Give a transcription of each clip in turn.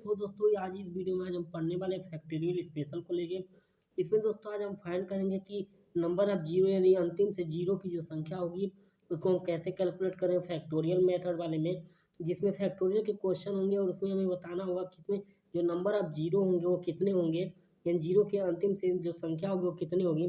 तो दोस्तों आज इस वीडियो में आज हम पढ़ने वाले फैक्टोरियल स्पेशल को लेके। इसमें दोस्तों आज हम फाइंड करेंगे कि नंबर ऑफ जीरो यानी अंतिम से जीरो की जो संख्या होगी उसको हम कैसे कैलकुलेट करें फैक्टोरियल मेथड वाले में, जिसमें फैक्टोरियल के क्वेश्चन होंगे और उसमें हमें बताना होगा कि इसमें जो नंबर ऑफ जीरो होंगे वो कितने होंगे, यानी जीरो के अंतिम से जो संख्या होगी वो कितनी होगी।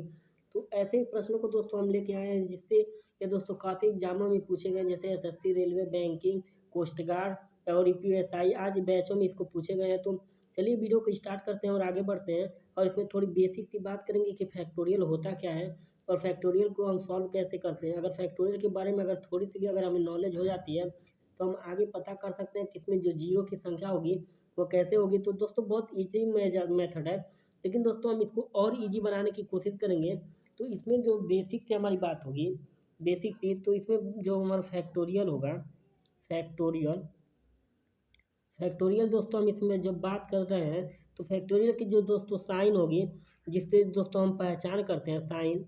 तो ऐसे प्रश्नों को दोस्तों हम लेके आए हैं जिससे ये दोस्तों काफ़ी एग्जामों में पूछे गए, जैसे SSC, railway, banking, coast guard और यूपीएसआई आज बैचों में इसको पूछे गए हैं। तो चलिए वीडियो को स्टार्ट करते हैं और आगे बढ़ते हैं और इसमें थोड़ी बेसिक सी बात करेंगे कि फैक्टोरियल होता क्या है और फैक्टोरियल को हम सॉल्व कैसे करते हैं। अगर फैक्टोरियल के बारे में अगर थोड़ी सी भी अगर हमें नॉलेज हो जाती है तो हम आगे पता कर सकते हैं कि इसमें जो जीरो की संख्या होगी वो कैसे होगी। तो दोस्तों बहुत ईजी मेथड है, लेकिन दोस्तों हम इसको और ईजी बनाने की कोशिश करेंगे। तो इसमें जो बेसिक से हमारी बात होगी, बेसिक सी, तो इसमें जो हमारा फैक्टोरियल होगा, फैक्टोरियल फैक्टोरियल दोस्तों हम इसमें जब बात कर रहे हैं तो फैक्टोरियल की जो दोस्तों साइन होगी, जिससे दोस्तों हम पहचान करते हैं साइन,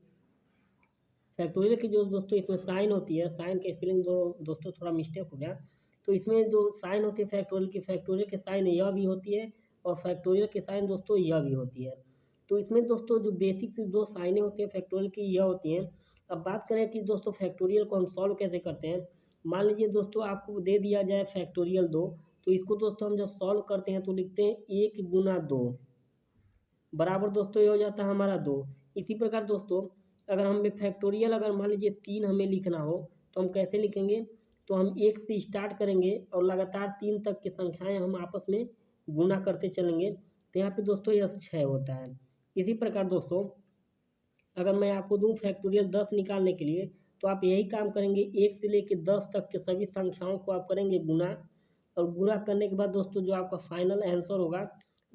फैक्टोरियल की जो दोस्तों इसमें साइन होती है, साइन के स्पेलिंग दोस्तों थोड़ा मिस्टेक हो गया। तो इसमें जो साइन होती है फैक्टोरियल की साइन यह भी होती है और फैक्टोरियल की साइन दोस्तों यह भी होती है। तो इसमें दोस्तों जो बेसिक से दो साइनें होती हैं फैक्टोरियल की यह होती हैं। अब बात करें कि दोस्तों फैक्टोरियल को हम सॉल्व कैसे करते हैं। मान लीजिए दोस्तों आपको दे दिया जाए फैक्टोरियल 2, तो इसको दोस्तों हम जब सॉल्व करते हैं तो लिखते हैं 1 × 2 बराबर दोस्तों ये हो जाता है हमारा 2। इसी प्रकार दोस्तों अगर हमें फैक्टोरियल अगर मान लीजिए 3 हमें लिखना हो तो हम कैसे लिखेंगे, तो हम 1 से स्टार्ट करेंगे और लगातार 3 तक की संख्याएं हम आपस में गुना करते चलेंगे। तो यहाँ पे दोस्तों यह 6 होता है। इसी प्रकार दोस्तों अगर मैं आपको दूं फैक्टोरियल 10 निकालने के लिए, तो आप यही काम करेंगे, 1 से लेकर 10 तक के सभी संख्याओं को आप करेंगे गुना, और गुना करने के बाद दोस्तों जो आपका फाइनल आंसर होगा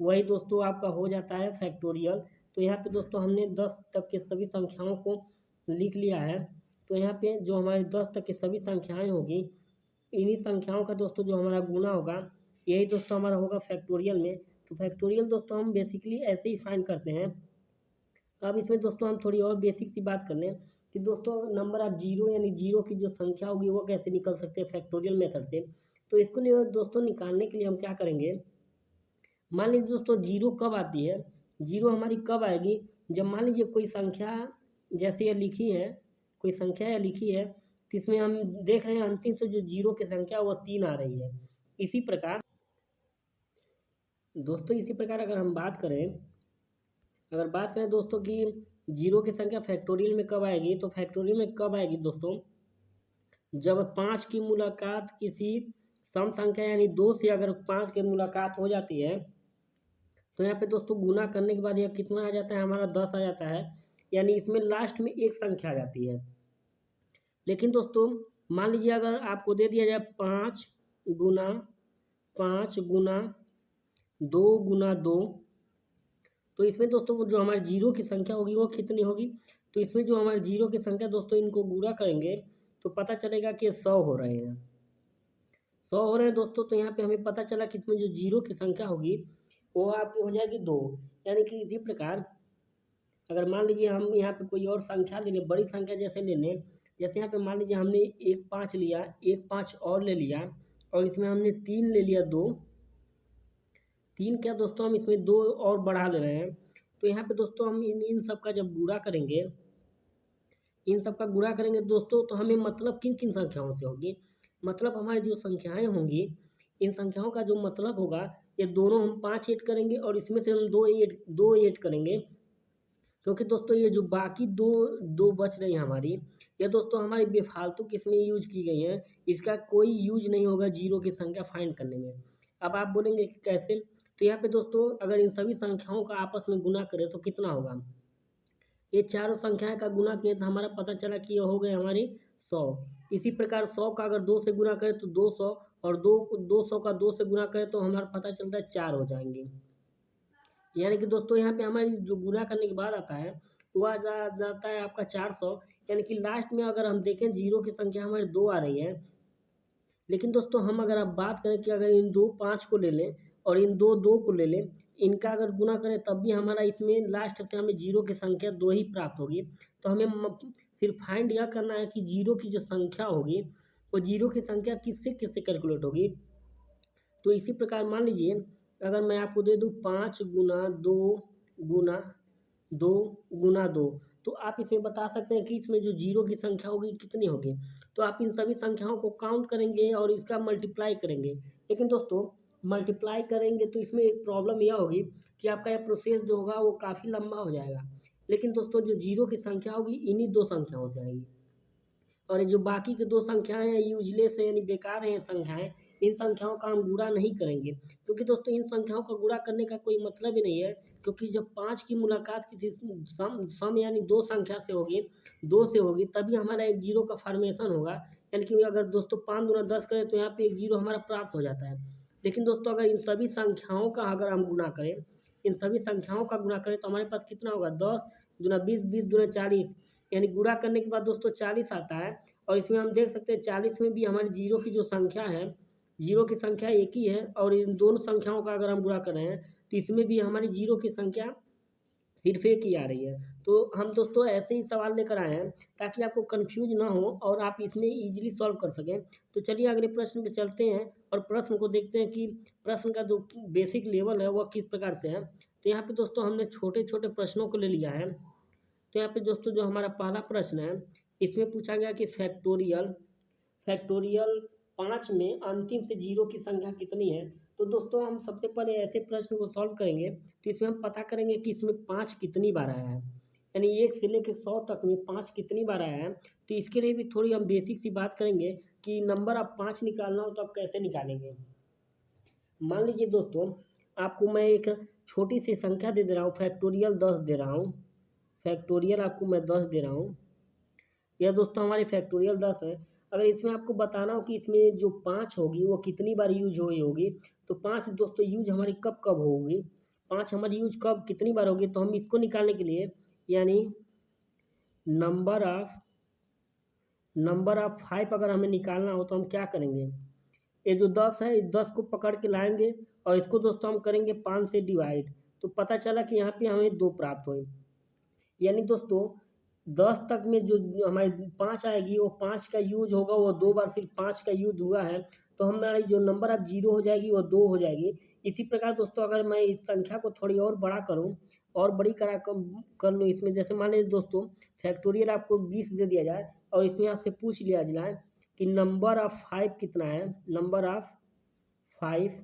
वही दोस्तों आपका हो जाता है फैक्टोरियल। तो यहाँ पे दोस्तों हमने 10 तक के सभी संख्याओं को लिख लिया है। तो यहाँ पे जो हमारी 10 तक की सभी संख्याएं होगी, इन्हीं संख्याओं का दोस्तों जो हमारा गुना होगा यही दोस्तों हमारा होगा फैक्टोरियल में। तो फैक्टोरियल दोस्तों हम बेसिकली ऐसे ही फाइंड करते हैं। अब इसमें दोस्तों हम थोड़ी और बेसिक सी बात कर लें कि दोस्तों नंबर ऑफ जीरो यानी जीरो की जो संख्या होगी वो कैसे निकल सकते हैं फैक्टोरियल मेथड से। तो इसको लिए दोस्तों निकालने के लिए हम क्या करेंगे, मान लीजिए दोस्तों जीरो कब आती है, जीरो हमारी कब आएगी, जब मान लीजिए कोई संख्या जैसे ये लिखी है, कोई संख्या ये लिखी है तो इसमें हम देख रहे हैं अंतिम से जो जीरो की संख्या वो 3 आ रही है। इसी प्रकार दोस्तों अगर हम बात करें, दोस्तों कि जीरो की संख्या फैक्टोरियल में कब आएगी, तो फैक्टोरियल में कब आएगी दोस्तों, जब 5 की मुलाकात किसी सम संख्या यानी 2 से अगर 5 की मुलाकात हो जाती है तो यहाँ पे दोस्तों गुना करने के बाद यह कितना आ जाता है, हमारा 10 आ जाता है। यानी इसमें लास्ट में एक संख्या आ जाती है। लेकिन दोस्तों मान लीजिए अगर आपको दे दिया जाए 5 गुना 2 तो इसमें दोस्तों जो हमारी जीरो की संख्या होगी वो कितनी होगी, तो इसमें जो हमारी जीरो की संख्या दोस्तों इनको गुणा करेंगे तो पता चलेगा कि 100 हो रहे हैं, 100 हो रहे हैं दोस्तों। तो यहाँ पे हमें पता चला कि इसमें जो जीरो की संख्या होगी वो आपकी हो जाएगी 2। यानी कि इसी प्रकार अगर मान लीजिए हम यहाँ पे कोई और संख्या ले लें, बड़ी संख्या जैसे ले लें, जैसे यहाँ पे मान लीजिए हमने 1 5 लिया, 1 5 और ले लिया और इसमें हमने 3 ले लिया, 2 3 क्या दोस्तों हम इसमें 2 और बढ़ा ले रहे हैं। तो यहाँ पे दोस्तों हम इन सब का जब गुणा करेंगे, इन सब का गुणा करेंगे दोस्तों तो हमें मतलब किन किन संख्याओं से होगी, मतलब हमारी जो संख्याएं होंगी इन संख्याओं का जो मतलब होगा, ये दोनों हम 5 ऐड करेंगे और इसमें से हम 2 ऐड करेंगे, क्योंकि दोस्तों ये जो बाकी दो दो बच रही हैं हमारी, ये दोस्तों हमारी बेफालतू किसमें यूज की गई हैं, इसका कोई यूज नहीं होगा जीरो की संख्या फाइंड करने में। अब आप बोलेंगे कि कैसे, तो यहाँ पे दोस्तों अगर इन सभी संख्याओं का आपस में गुना करें तो कितना होगा, ये चारों संख्याएं का गुना किए तो हमारा पता चला कि ये हो गए हमारी 100। इसी प्रकार 100 का अगर 2 से गुना करें तो 200, और 200 का 2 से गुना करें तो हमारा पता चलता है 4 हो जाएंगे। यानी कि दोस्तों यहाँ पे हमारी जो गुना करने के बाद आता है वो जाता है आपका 400। यानी कि लास्ट में अगर हम देखें जीरो की संख्या हमारी 2 आ रही है, लेकिन दोस्तों हम अगर आप बात करें कि अगर इन 2 5 को ले लें और इन 2 2 को ले लें, इनका अगर गुना करें तब भी हमारा इसमें लास्ट से हमें जीरो की संख्या 2 ही प्राप्त होगी। तो हमें सिर्फ फाइंड यह करना है कि जीरो की जो संख्या होगी वो जीरो की संख्या किससे किससे कैलकुलेट होगी। तो इसी प्रकार मान लीजिए अगर मैं आपको दे दूँ 5 गुना 2 गुना 2 गुना 2, तो आप इसमें बता सकते हैं कि इसमें जो जीरो की संख्या होगी कितनी होगी। तो आप इन सभी संख्याओं को काउंट करेंगे और इसका मल्टीप्लाई करेंगे। लेकिन दोस्तों मल्टीप्लाई करेंगे तो इसमें एक प्रॉब्लम यह होगी कि आपका यह प्रोसेस जो होगा वो काफ़ी लंबा हो जाएगा। लेकिन दोस्तों जो जीरो की संख्या होगी इन्हीं 2 संख्याओं से आएगी। और ये जो बाकी की 2 संख्याएँ हैं यूज़लेस है यानी बेकार हैं ये संख्याएँ, इन संख्याओं का हम गुणा नहीं करेंगे। क्योंकि दोस्तों इन संख्याओं का गुणा करने का कोई मतलब ही नहीं है, क्योंकि जब 5 की मुलाकात किसी सम यानी 2 संख्या से होगी, 2 से होगी, तभी हमारा एक जीरो का फ़ॉर्मेशन होगा। यानी कि अगर दोस्तों 5 दूना 10 करें तो यहाँ पे एक जीरो हमारा प्राप्त हो जाता है। लेकिन दोस्तों अगर इन सभी संख्याओं का अगर हम गुणा करें, इन सभी संख्याओं का गुणा करें तो हमारे पास कितना होगा 10 दूना 20, 20 दूना 40, यानी गुणा करने के बाद दोस्तों 40 आता है। और इसमें हम देख सकते हैं 40 में भी हमारी जीरो की जो संख्या है, जीरो की संख्या एक ही है, और इन दोनों संख्याओं का अगर हम गुणा कर रहे हैं तो इसमें भी हमारी जीरो की संख्या सिर्फ एक ही आ रही है। तो हम दोस्तों ऐसे ही सवाल लेकर आए हैं ताकि आपको कन्फ्यूज ना हो और आप इसमें ईजिली सॉल्व कर सकें। तो चलिए अगले प्रश्न पे चलते हैं और प्रश्न को देखते हैं कि प्रश्न का जो बेसिक लेवल है वह किस प्रकार से है। तो यहाँ पे दोस्तों हमने छोटे छोटे प्रश्नों को ले लिया है। तो यहाँ पे दोस्तों जो हमारा पहला प्रश्न है, इसमें पूछा गया कि फैक्टोरियल फैक्टोरियल 5 में अंतिम से जीरो की संख्या कितनी है। तो दोस्तों हम सबसे पहले ऐसे प्रश्न को सॉल्व करेंगे तो इसमें हम पता करेंगे कि इसमें 5 कितनी बार आया है, यानी 1 से लेकर 100 तक में 5 कितनी बार आया है। तो इसके लिए भी थोड़ी हम बेसिक सी बात करेंगे कि नंबर आप 5 निकालना हो तो आप कैसे निकालेंगे। मान लीजिए दोस्तों आपको मैं एक छोटी सी संख्या दे दे रहा हूँ, फैक्टोरियल 10 दे रहा हूँ, फैक्टोरियल आपको मैं 10 दे रहा हूँ। यह दोस्तों हमारी फैक्टोरियल 10 है। अगर इसमें आपको बताना हो कि इसमें जो 5 होगी वो कितनी बार यूज हुई होगी, तो 5 दोस्तों यूज हमारी कब कब होगी, 5 हमारी यूज कब कितनी बार होगी, तो हम इसको निकालने के लिए यानी नंबर ऑफ नंबर ऑफ 5 अगर हमें निकालना हो तो हम क्या करेंगे, ये जो 10 है इस 10 को पकड़ के लाएंगे और इसको दोस्तों हम करेंगे 5 से डिवाइड। तो पता चला कि यहाँ पे हमें 2 प्राप्त हुए। यानी दोस्तों 10 तक में जो हमारी 5 आएगी वो 5 का यूज होगा, वो 2 बार सिर्फ 5 का यूज हुआ है, तो हमारी जो नंबर ऑफ जीरो हो जाएगी वो 2 हो जाएगी। इसी प्रकार दोस्तों अगर मैं इस संख्या को थोड़ी और बड़ा करूं और बड़ी कर लूँ, इसमें जैसे मान लीजिए दोस्तों फैक्टोरियल आपको 20 दे दिया जाए और इसमें आपसे पूछ लिया जाए कि नंबर ऑफ 5 कितना है, नंबर ऑफ 5,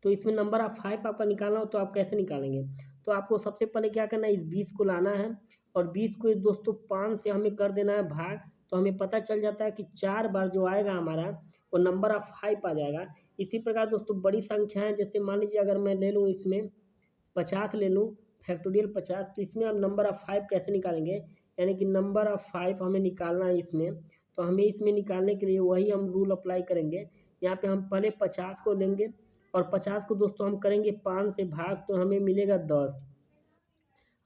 तो इसमें नंबर ऑफ 5 आपका निकालना हो तो आप कैसे निकालेंगे। तो आपको सबसे पहले क्या करना है, इस 20 को लाना है और 20 को दोस्तों 5 से हमें कर देना है भाग। तो हमें पता चल जाता है कि 4 बार जो आएगा हमारा वो नंबर ऑफ 5 आ जाएगा। इसी प्रकार दोस्तों बड़ी संख्या है, जैसे मान लीजिए अगर मैं ले लूँ इसमें 50 ले लूँ, फैक्टोरियल 50, तो इसमें हम नंबर ऑफ 5 कैसे निकालेंगे, यानी कि नंबर ऑफ 5 हमें निकालना है इसमें। तो हमें इसमें निकालने के लिए वही हम रूल अप्लाई करेंगे। यहाँ पे हम पहले 50 को लेंगे और 50 को दोस्तों हम करेंगे 5 से भाग, तो हमें मिलेगा 10।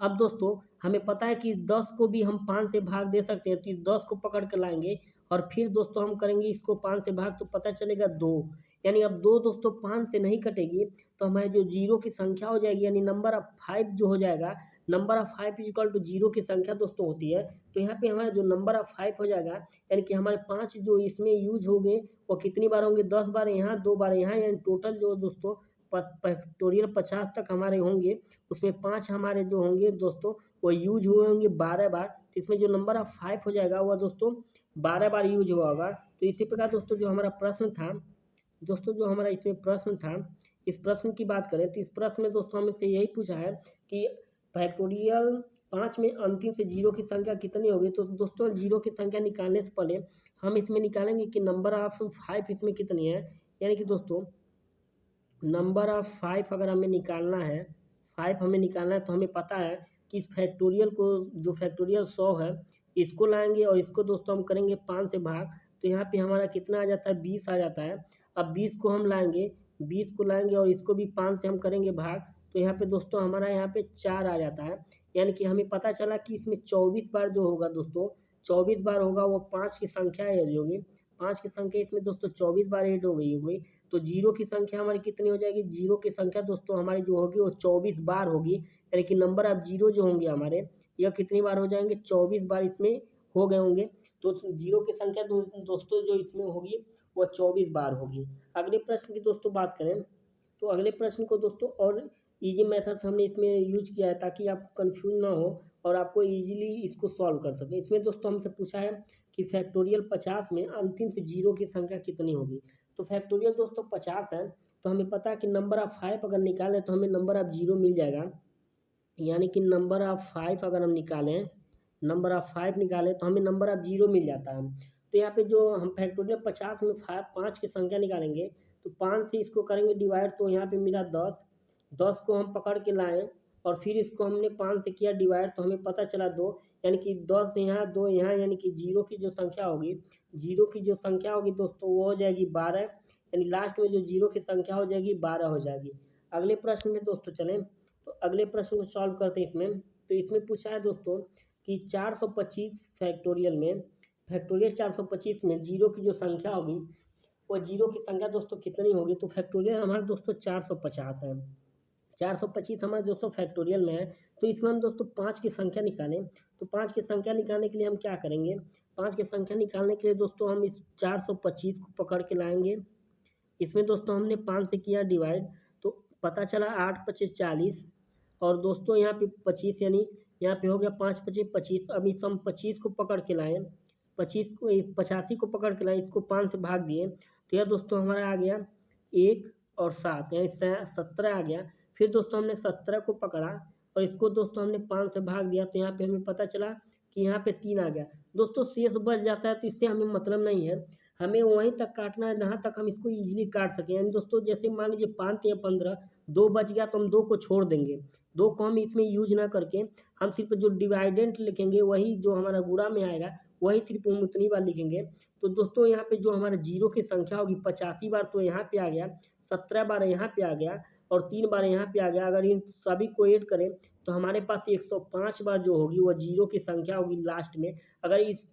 अब दोस्तों हमें पता है कि 10 को भी हम 5 से भाग दे सकते हैं, तो इस 10 को पकड़ कर लाएंगे और फिर दोस्तों हम करेंगे इसको 5 से भाग, तो पता चलेगा 2। यानी अब 2 दोस्तों 5 से नहीं कटेगी, तो हमारी जो जीरो की संख्या हो जाएगी यानी नंबर ऑफ 5 जो हो जाएगा, number of 5 is equal to zero की संख्या दोस्तों होती है। तो यहाँ पे हमारा जो नंबर ऑफ 5 हो जाएगा, यानी कि हमारे 5 जो इसमें यूज होंगे वो कितनी बार होंगे, 10 बार यहाँ 2 बार यहाँ, यानी टोटल जो दोस्तों फैक्टोरियल 50 तक हमारे होंगे, उसमें 5 हमारे जो होंगे दोस्तों वो यूज हुए होंगे 12 बार। तो इसमें जो नंबर ऑफ 5 हो जाएगा वह दोस्तों 12 बार यूज हुआ होगा। तो इसी प्रकार दोस्तों जो हमारा प्रश्न था, दोस्तों जो हमारा इसमें प्रश्न था, इस प्रश्न की बात करें तो इस प्रश्न में दोस्तों हमसे यही पूछा है कि फैक्टोरियल 5 में अंतिम से जीरो की संख्या कितनी होगी। तो दोस्तों जीरो की संख्या निकालने से पहले हम इसमें निकालेंगे कि नंबर ऑफ 5 इसमें कितनी है। यानी कि दोस्तों नंबर ऑफ 5 अगर हमें निकालना है, 5 हमें निकालना है, तो हमें पता है कि इस फैक्टोरियल को, जो फैक्टोरियल 100 है, इसको लाएंगे और इसको दोस्तों हम करेंगे 5 से भाग। तो यहाँ पे हमारा कितना आ जाता है, 20 आ जाता है। अब 20 को हम लाएंगे, 20 को लाएंगे और इसको भी 5 से हम करेंगे भाग। तो यहाँ पे दोस्तों हमारा यहाँ पे 4 आ जाता है। यानी कि हमें पता चला कि इसमें 24 बार जो होगा दोस्तों, 24 बार होगा, वो 5 की संख्या ऐड होगी, 5 की संख्या इसमें दोस्तों 24 बार ऐड हो गई होगी। तो जीरो की संख्या हमारी कितनी हो जाएगी, जीरो की संख्या दोस्तों हमारी जो होगी वो 24 बार होगी। यानी कि नंबर ऑफ जीरो जो होंगे हमारे, यह कितनी बार हो जाएंगे, 24 बार इसमें हो गए होंगे। तो जीरो की संख्या दोस्तों जो इसमें होगी वह 24 बार होगी। अगले प्रश्न की दोस्तों बात करें तो अगले प्रश्न को दोस्तों और इजी मेथड हमने इसमें यूज किया है ताकि आपको कंफ्यूज ना हो और आपको इजीली इसको सॉल्व कर सकें। इसमें दोस्तों हमसे पूछा है कि फैक्टोरियल 50 में अंतिम से जीरो की संख्या कितनी होगी। तो फैक्टोरियल दोस्तों 50 है, तो हमें पता है कि नंबर ऑफ 5 अगर निकालें तो हमें नंबर ऑफ जीरो मिल जाएगा। यानी कि नंबर ऑफ 5 अगर हम निकालें, नंबर ऑफ 5 निकालें तो हमें नंबर ऑफ जीरो मिल जाता है। तो यहाँ पे जो हम फैक्टोरियल 50 में 5 की संख्या निकालेंगे तो 5 से इसको करेंगे डिवाइड, तो यहाँ पे मिला 10। 10 को हम पकड़ के लाएँ और फिर इसको हमने 5 से किया डिवाइड, तो हमें पता चला 2। यानी कि 10 यहाँ 2 यहाँ, यानी कि जीरो की जो संख्या होगी, जीरो की जो संख्या होगी दोस्तों वो हो जाएगी 12। यानी लास्ट में जो जीरो की संख्या हो जाएगी 12 हो जाएगी। अगले प्रश्न में दोस्तों चलें, तो अगले प्रश्न को सॉल्व करते हैं इसमें। तो इसमें पूछा है दोस्तों कि 425 फैक्टोरियल 425 में जीरो की जो संख्या होगी वो जीरो की संख्या दोस्तों कितनी होगी। तो फैक्टोरियल हमारा दोस्तों 450 है। 425 हमारे दोस्तों फैक्टोरियल में है। तो इसमें हम दोस्तों 5 की संख्या निकालें, तो 5 की संख्या निकालने के लिए हम क्या करेंगे, 5 की संख्या निकालने के लिए दोस्तों हम इस 425 को पकड़ के लाएंगे। इसमें दोस्तों हमने 5 से किया डिवाइड, तो पता चला 8 पच्चीस 40 और दोस्तों यहाँ पे 25, यानी यहाँ पे हो गया 5 पच्चीस 25। अब इस हम 25 को पकड़ के लाएँ, 25 को 85 को पकड़ के लाएँ, इसको 5 से भाग दिए तो यह दोस्तों हमारा आ गया 1 और 7 यानी 17 आ गया। फिर दोस्तों हमने 17 को पकड़ा और इसको दोस्तों हमने 5 से भाग दिया, तो यहाँ पे हमें पता चला कि यहाँ पे 3 आ गया। दोस्तों शेष बच जाता है तो इससे हमें मतलब नहीं है, हमें वहीं तक काटना है जहाँ तक हम इसको ईजिली काट सकें। यानी दोस्तों जैसे मान लीजिए 5 या 15, 2 बच गया तो हम 2 को छोड़ देंगे, 2 को हम इसमें यूज ना करके हम सिर्फ जो डिवाइडेंट लिखेंगे वही जो हमारा गुणा में आएगा वही सिर्फ हम उतनी बार लिखेंगे। तो दोस्तों यहाँ पे जो हमारा जीरो की संख्या होगी 85 बार तो यहाँ पे आ गया, 17 बार यहाँ पे आ गया और 3 बार यहाँ पे आ गया। अगर इन सभी को ऐड करें तो हमारे पास 105 बार जो होगी वो जीरो की संख्या होगी लास्ट में। अगर इस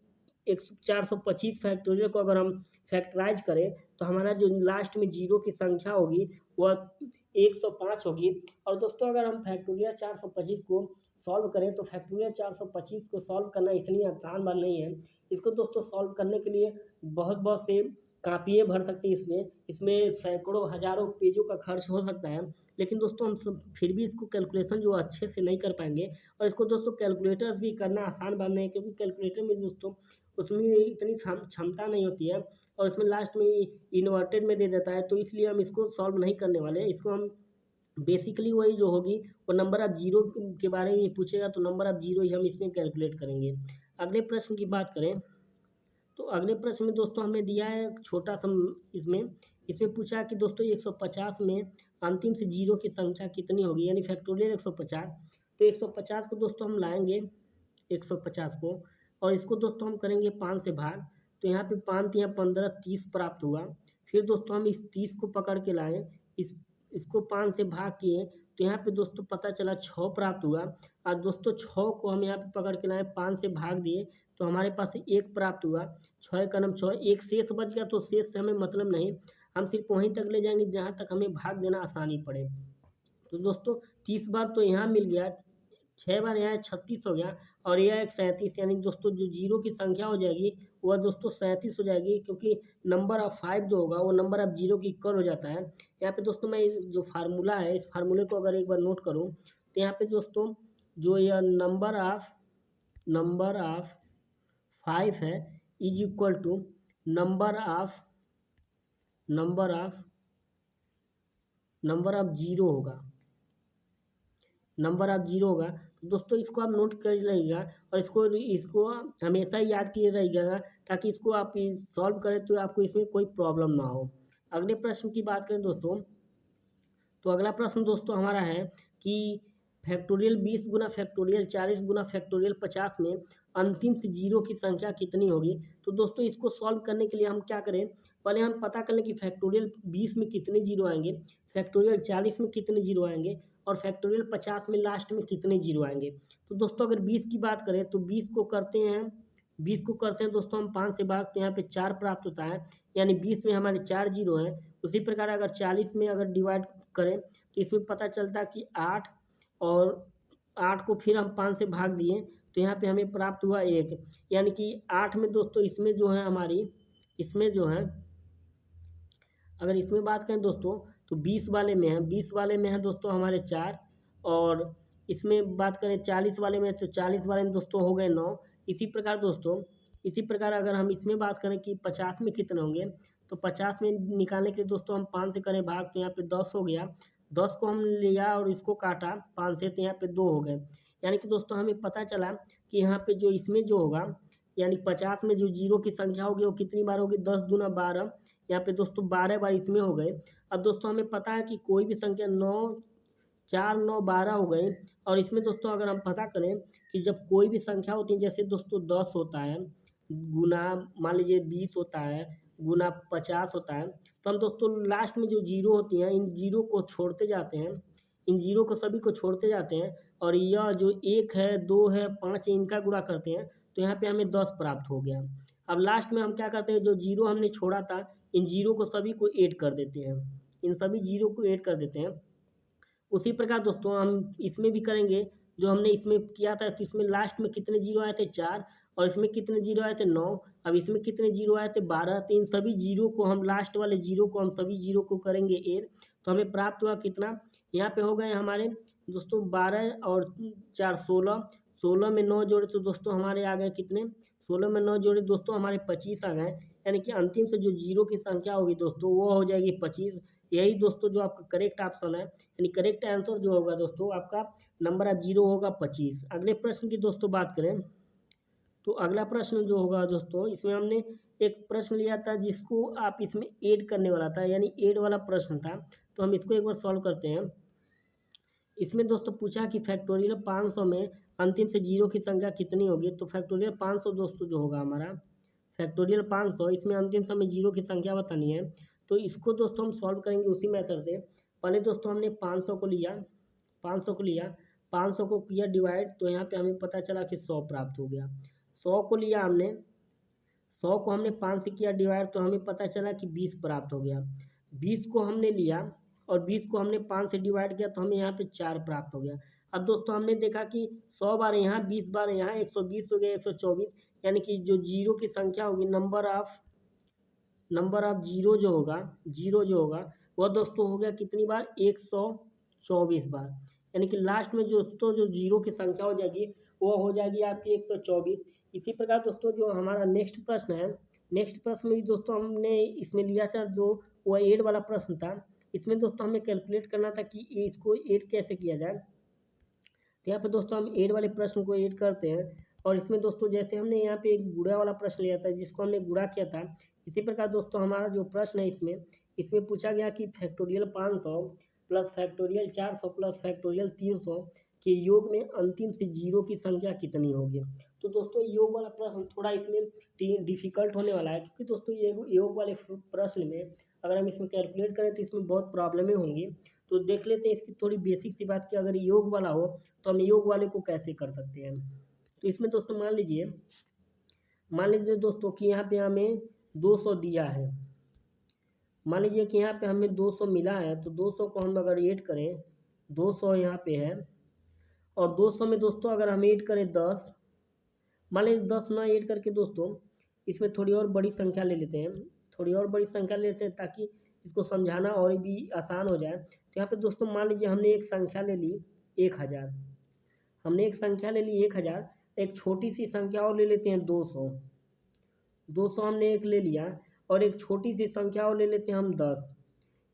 425 फैक्टोरियल को अगर हम फैक्टराइज करें तो हमारा जो लास्ट में जीरो की संख्या होगी वह 105 होगी। और दोस्तों अगर हम फैक्टोरियल 425 को सॉल्व करें तो फैक्टोरियल 425 को सॉल्व करना इतनी आसान बात नहीं है। इसको दोस्तों सॉल्व करने के लिए बहुत से कापियाँ भर सकते हैं, इसमें सैकड़ों हज़ारों पेजों का खर्च हो सकता है। लेकिन दोस्तों हम सब फिर भी इसको कैलकुलेशन जो अच्छे से नहीं कर पाएंगे, और इसको दोस्तों कैलकुलेटर्स भी करना आसान बात नहीं है, क्योंकि कैलकुलेटर में दोस्तों उसमें इतनी क्षमता नहीं होती है और इसमें लास्ट में इन्वर्टेड में दे देता है, तो इसलिए हम इसको सॉल्व नहीं करने वाले हैं। इसको हम बेसिकली वही जो होगी वो नंबर ऑफ जीरो के बारे में पूछेगा तो नंबर ऑफ जीरो ही हम इसमें कैलकुलेट करेंगे। अगले प्रश्न की बात करें तो अगले प्रश्न में दोस्तों हमें दिया है छोटा सा, इसमें पूछा है कि दोस्तों 150 में अंतिम से जीरो की संख्या कितनी होगी, यानी फैक्टोरियल 150। तो 150 को दोस्तों हम लाएंगे 150 को और इसको दोस्तों हम करेंगे 5 से भाग, तो यहाँ पे 5 या 15 30 प्राप्त हुआ। फिर दोस्तों हम इस 30 को पकड़ के लाएँ, इसको 5 से भाग किए तो यहाँ पे दोस्तों पता चला 6 प्राप्त हुआ। और दोस्तों 6 को हम यहाँ पे पकड़ के लाए 5 से भाग दिए तो हमारे पास 1 प्राप्त हुआ। 6 का नाम 6, एक शेष बच गया तो शेष से हमें मतलब नहीं, हम सिर्फ वहीं तक ले जाएंगे जहाँ तक हमें भाग देना आसानी पड़े। तो दोस्तों 30 बार तो यहाँ मिल गया, 6 बार यहाँ 36 हो गया और यह एक 37, यानी दोस्तों जो जीरो की संख्या हो जाएगी वह दोस्तों 37 हो जाएगी, क्योंकि नंबर ऑफ 5 जो होगा वो नंबर ऑफ जीरो की इक्वल हो जाता है। यहाँ पे दोस्तों मैं जो फार्मूला है इस फार्मूले को अगर एक बार नोट करूँ तो यहाँ पे दोस्तों जो यह नंबर ऑफ 5 है is equal to number of zero होगा, नंबर ऑफ जीरो होगा। तो दोस्तों इसको आप नोट कर लीजिएगा और इसको हमेशा याद किए रहिएगा ताकि इसको आप सॉल्व करें तो आपको इसमें कोई प्रॉब्लम ना हो। अगले प्रश्न की बात करें दोस्तों, तो अगला प्रश्न दोस्तों हमारा है कि फैक्टोरियल 20 गुना फैक्टोरियल 40 गुना फैक्टोरियल 50 में अंतिम से जीरो की संख्या कितनी होगी। तो दोस्तों इसको सॉल्व करने के लिए हम क्या करें, पहले हम पता कर लें कि फैक्टोरियल 20 में कितने जीरो आएंगे, फैक्टोरियल 40 में कितने जीरो आएंगे और फैक्टोरियल 50 में लास्ट में कितने जीरो आएंगे। तो दोस्तों अगर 20 की बात करें तो 20 को करते हैं दोस्तों हम 5 से भाग, तो यहाँ पे 4 प्राप्त होता है, यानी 20 में हमारे 4 जीरो हैं। उसी प्रकार अगर 40 में अगर डिवाइड करें तो इसमें पता चलता है कि 8 और 8 को फिर हम 5 से भाग दिए तो यहाँ पे हमें प्राप्त हुआ 1, यानी कि 8 में दोस्तों इसमें जो है हमारी, इसमें जो है अगर इसमें बात करें दोस्तों तो 20 वाले में है, 20 वाले में है दोस्तों हमारे 4, और इसमें बात करें 40 वाले में, तो 40 वाले में दोस्तों हो गए 9। इसी प्रकार दोस्तों, इसी प्रकार अगर हम इसमें बात करें कि 50 में कितने होंगे, तो 50 में निकालने के लिए दोस्तों हम 5 से करें भाग, तो यहाँ पे 10 हो गया। 10 को हम लिया और इसको काटा 5 से, तो यहाँ पे 2 हो गए। यानी कि दोस्तों हमें पता चला कि यहाँ पे जो इसमें जो होगा, यानी 50 में जो जीरो की संख्या होगी वो कितनी बार होगी, 10 दूना 12। यहाँ पे दोस्तों 12 बार इसमें हो गए। अब दोस्तों हमें पता है कि कोई भी संख्या 9, 4, 9, 12 हो गए। और इसमें दोस्तों अगर हम पता करें कि जब कोई भी संख्या होती है, जैसे दोस्तों 10 होता है गुना मान लीजिए 20 होता है गुना 50 होता है, तो हम दोस्तों लास्ट में जो जीरो होती हैं, इन जीरो को छोड़ते जाते हैं, इन जीरो को सभी को छोड़ते जाते हैं, और यह जो 1 है, 2 है, 5 है, इनका गुणा करते हैं, तो यहाँ पे हमें 10 प्राप्त हो गया। अब लास्ट में हम क्या करते हैं, जो जीरो हमने छोड़ा था, इन जीरो को सभी को ऐड कर देते हैं, इन सभी जीरो को ऐड कर देते हैं। उसी प्रकार दोस्तों हम इसमें भी करेंगे, जो हमने इसमें किया था, तो इसमें लास्ट में कितने जीरो आए थे, 4, और इसमें कितने जीरो आए थे, 9। अब इसमें कितने जीरो आए थे, 12। तो इन सभी जीरो को हम, लास्ट वाले जीरो को हम सभी जीरो को करेंगे ऐड, तो हमें प्राप्त हुआ कितना, यहाँ पे हो गए हमारे दोस्तों 12 और 4 16। 16 में 9 जोड़े तो दोस्तों हमारे आ गए कितने, 16 में 9 जोड़े दोस्तों हमारे 25 आ गए। यानी कि अंतिम से जो जीरो की संख्या होगी दोस्तों वो हो जाएगी 25। यही दोस्तों जो आपका करेक्ट ऑप्शन है, यानी करेक्ट आंसर जो होगा दोस्तों आपका नंबर ऑफ जीरो होगा 25। अगले प्रश्न की दोस्तों बात करें, तो अगला प्रश्न जो होगा दोस्तों, इसमें हमने एक प्रश्न लिया था जिसको आप इसमें ऐड करने वाला था, यानी ऐड वाला प्रश्न था। तो हम इसको एक बार सॉल्व करते हैं। इसमें दोस्तों पूछा कि फैक्टोरियल 500 में अंतिम से जीरो की संख्या कितनी होगी, तो फैक्टोरियल 500 दोस्तों जो होगा हमारा फैक्टोरियल 500, इसमें अंतिम समय जीरो की संख्या बतानी है। तो इसको दोस्तों हम सॉल्व करेंगे उसी मेथड से। पहले दोस्तों हमने 500 को लिया, 500 को लिया, 500 को किया डिवाइड, तो यहाँ पे हमें पता चला कि 100 प्राप्त हो गया। 100 को लिया हमने, 100 को हमने 5 से किया डिवाइड, तो हमें पता चला कि 20 प्राप्त हो गया। 20 को हमने लिया और 20 को हमने 5 से डिवाइड किया, तो हमें यहाँ पे 4 प्राप्त हो गया। अब दोस्तों हमने देखा कि 100 बार यहाँ, 20 बार यहाँ, 120 हो गया, 124, यानी कि जो जीरो की संख्या होगी, नंबर ऑफ जीरो जो होगा, जीरो जो होगा वह दोस्तों हो गया कितनी बार, 124 बार। यानी कि लास्ट में जो दोस्तों जो जीरो की संख्या हो जाएगी वो हो जाएगी आपकी 124। इसी प्रकार दोस्तों जो हमारा नेक्स्ट प्रश्न है, नेक्स्ट प्रश्न में भी दोस्तों हमने इसमें लिया था जो वो ऐड वाला प्रश्न था। इसमें दोस्तों हमें कैलकुलेट करना था कि इसको ऐड कैसे किया जाए। तो यहाँ पे दोस्तों हम ऐड वाले प्रश्न को ऐड करते हैं, और इसमें दोस्तों जैसे हमने यहाँ पे एक गुणा वाला प्रश्न लिया था जिसको हमने गुणा किया था, इसी प्रकार दोस्तों हमारा जो प्रश्न है इसमें पूछा गया कि factorial 500 plus factorial 400 plus factorial 300 के योग में अंतिम से जीरो की संख्या कितनी होगी। तो दोस्तों योग वाला प्रश्न थोड़ा इसमें डिफिकल्ट होने वाला है, क्योंकि दोस्तों ये योग वाले प्रश्न में अगर हम इसमें कैलकुलेट करें तो इसमें बहुत प्रॉब्लमें होंगी। तो देख लेते हैं इसकी थोड़ी बेसिक सी बात कि अगर योग वाला हो तो हम योग वाले को कैसे कर सकते हैं। तो इसमें दोस्तों मान लीजिए दोस्तों कि यहाँ पे हमें 200 दिया है, मान लीजिए कि यहाँ पे हमें 200 मिला है, तो 200 को हम अगर ऐड करें, 200 यहाँ पे है, और 200 में दोस्तों अगर हम ऐड करें 10, मान लीजिए 10 ना ऐड करके दोस्तों इसमें थोड़ी और बड़ी संख्या ले लेते हैं, थोड़ी और बड़ी संख्या ले लेते हैं ताकि इसको समझाना और भी आसान हो जाए। तो यहाँ पे दोस्तों मान लीजिए हमने एक संख्या ले ली 1000, हमने एक संख्या ले ली 1000, एक छोटी सी संख्या और ले लेते हैं 200, 200 हमने एक ले लिया, और एक छोटी सी संख्या और ले लेते हैं हम 10,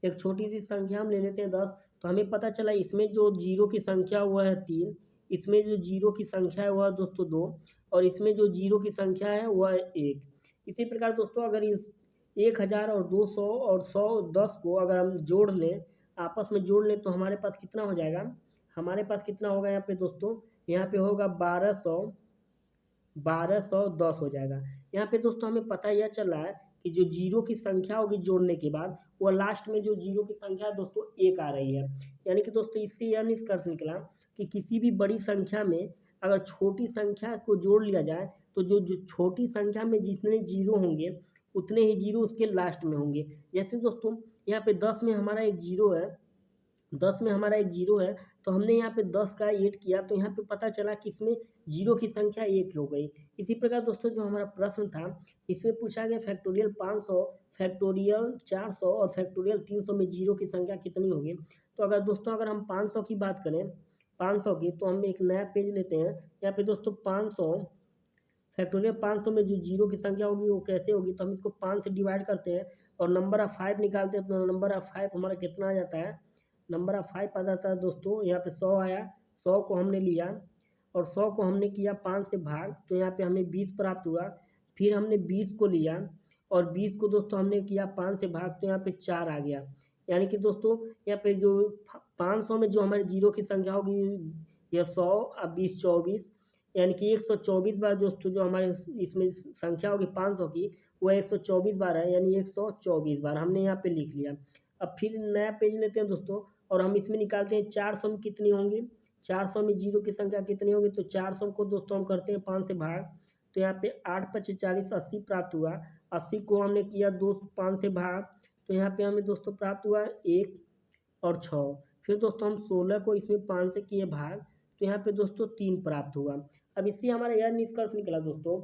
एक छोटी सी संख्या हम ले लेते हैं 10। तो हमें पता चला इसमें जो जीरो की संख्या हुआ है 3, इसमें जो जीरो की संख्या है वह दोस्तों 2, और इसमें जो जीरो की संख्या है वह 1। इसी प्रकार दोस्तों अगर इस 1000 और 200 और 100 10 को अगर हम जोड़ लें, आपस में जोड़ लें, तो हमारे पास कितना हो जाएगा, हमारे पास कितना होगा यहाँ पे दोस्तों, यहाँ पे होगा 1210 हो जाएगा। यहाँ पे दोस्तों हमें पता यह चल रहा है कि जो जीरो की संख्या होगी जोड़ने के बाद, वो लास्ट में जो जीरो की संख्या है दोस्तों 1 आ रही है। यानी कि दोस्तों इससे यह निष्कर्ष निकला कि किसी भी बड़ी संख्या में अगर छोटी संख्या को जोड़ लिया जाए, तो जो छोटी संख्या में जितने जीरो होंगे उतने ही जीरो उसके लास्ट में होंगे। जैसे दोस्तों यहाँ पे 10 में हमारा एक जीरो है, 10 में हमारा एक जीरो है, तो हमने यहाँ पे 10 का 8 किया, तो यहाँ पे पता चला कि इसमें जीरो की संख्या 1 हो गई। इसी प्रकार दोस्तों जो हमारा प्रश्न था, इसमें पूछा गया फैक्टोरियल 500, फैक्टोरियल 400 और फैक्टोरियल 300 में जीरो की संख्या कितनी होगी। तो अगर दोस्तों अगर हम 500 की बात करें, 500 की, तो हम एक नया पेज लेते हैं। यहाँ पे दोस्तों 500 फैक्टोरियल 500 में जो जीरो की संख्या होगी वो कैसे होगी, तो हम इसको 5 से डिवाइड करते हैं और नंबर ऑफ 5 निकालते हैं, तो नंबर ऑफ 5 हमारा कितना आ जाता है, नंबर ऑफ 5 आ जाता है दोस्तों, यहाँ पे 100 आया। 100 को हमने लिया और 100 को हमने किया 5 से भाग, तो यहाँ पे हमें 20 प्राप्त हुआ। फिर हमने 20 को लिया और 20 को दोस्तों हमने किया 5 से भाग, तो यहाँ पे 4 आ गया। यानी कि दोस्तों यहाँ पे जो 500 में जो हमारी जीरो की संख्या होगी, यह 100 और 20 24, यानी कि 124 बार दोस्तों जो हमारे इसमें संख्या होगी 500 की, वह 124 बार है, यानी 124 बार हमने यहाँ पे लिख लिया। अब फिर नया पेज लेते हैं दोस्तों और हम इसमें निकालते हैं 400 में कितनी होंगी। 400 में जीरो की संख्या कितनी होगी, तो 400 को दोस्तों हम करते हैं 5 से भाग, तो यहाँ पे 8 पच्चीस 40 80 प्राप्त हुआ। 80 को हमने किया 5 से भाग, तो यहाँ पे हमें दोस्तों प्राप्त हुआ 1 और 6। फिर दोस्तों हम 16 को इसमें 5 से किए भाग, तो यहाँ पे दोस्तों 3 प्राप्त हुआ। अब इससे हमारा यह निष्कर्ष निकला दोस्तों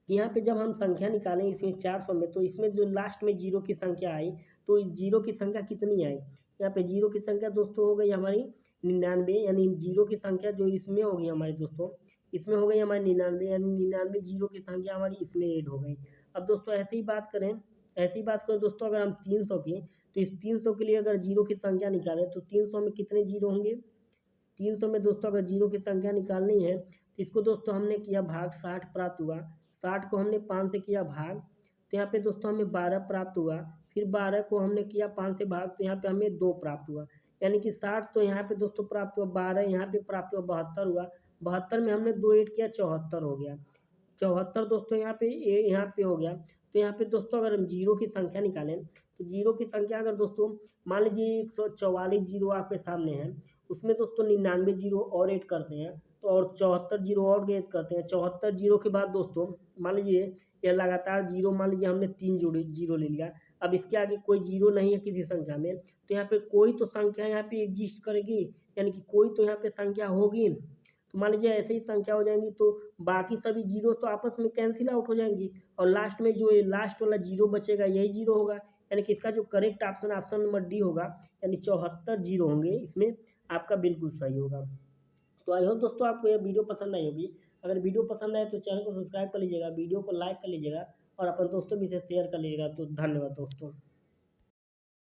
कि यहाँ पे जब हम संख्या निकालें इसमें 400 में, तो इसमें जो लास्ट में जीरो की संख्या आई, तो इस जीरो की संख्या कितनी आई, यहाँ पे जीरो की संख्या दोस्तों हो गई हमारी 99, यानी जीरो की संख्या जो इसमें होगी हमारी दोस्तों, इसमें हो गई हमारी 99, यानी 99 जीरो की संख्या हमारी इसमें ऐड हो गई। अब दोस्तों ऐसी बात करें दोस्तों अगर हम 300 की, तो इस 300 के लिए अगर जीरो की संख्या निकालें, तो 300 में कितने जीरो होंगे। 300 में दोस्तों अगर जीरो की संख्या निकालनी है, तो इसको दोस्तों हमने किया भाग 60 प्राप्त हुआ। 60 को हमने 5 से किया भाग, तो यहाँ पे दोस्तों हमें 12 प्राप्त हुआ। फिर 12 को हमने किया 5 से भाग, तो यहाँ पे हमें 2 प्राप्त हुआ। यानी कि 60 तो यहाँ पे दोस्तों प्राप्त हुआ, 12 यहाँ पे प्राप्त हुआ, 72 हुआ। 72 में हमने 2 ऐड किया, 74 हो गया। 74 दोस्तों यहाँ पे हो गया। तो यहाँ पे दोस्तों अगर हम जीरो की संख्या निकालें, तो जीरो की संख्या अगर दोस्तों मान लीजिए 144 जीरो आपके सामने है, उसमें दोस्तों 99 जीरो और ऐड करते हैं, तो और 74 जीरो और ऐड करते हैं। 74 जीरो के बाद दोस्तों मान लीजिए यह लगातार जीरो, मान लीजिए हमने 3 जोड़ी जीरो ले लिया, अब इसके आगे कोई जीरो नहीं है किसी संख्या में, तो यहाँ पे कोई तो संख्या यहाँ पे एग्जिस्ट करेगी, यानी कि कोई तो यहाँ पे संख्या होगी। तो मान लीजिए ऐसे ही संख्या हो जाएंगी, तो बाकी सभी जीरो तो आपस में कैंसिल आउट हो जाएंगी और लास्ट में जो ये लास्ट वाला जीरो बचेगा यही जीरो होगा, यानी कि इसका जो correct option option number D होगा, यानी 74 जीरो होंगे इसमें, आपका बिल्कुल सही होगा। तो आई होप दोस्तों आपको यह वीडियो पसंद आई होगी। अगर वीडियो पसंद आए तो चैनल को सब्सक्राइब कर लीजिएगा, वीडियो को लाइक कर लीजिएगा और अपने दोस्तों भी से शेयर कर लीजिएगा। तो धन्यवाद दोस्तों।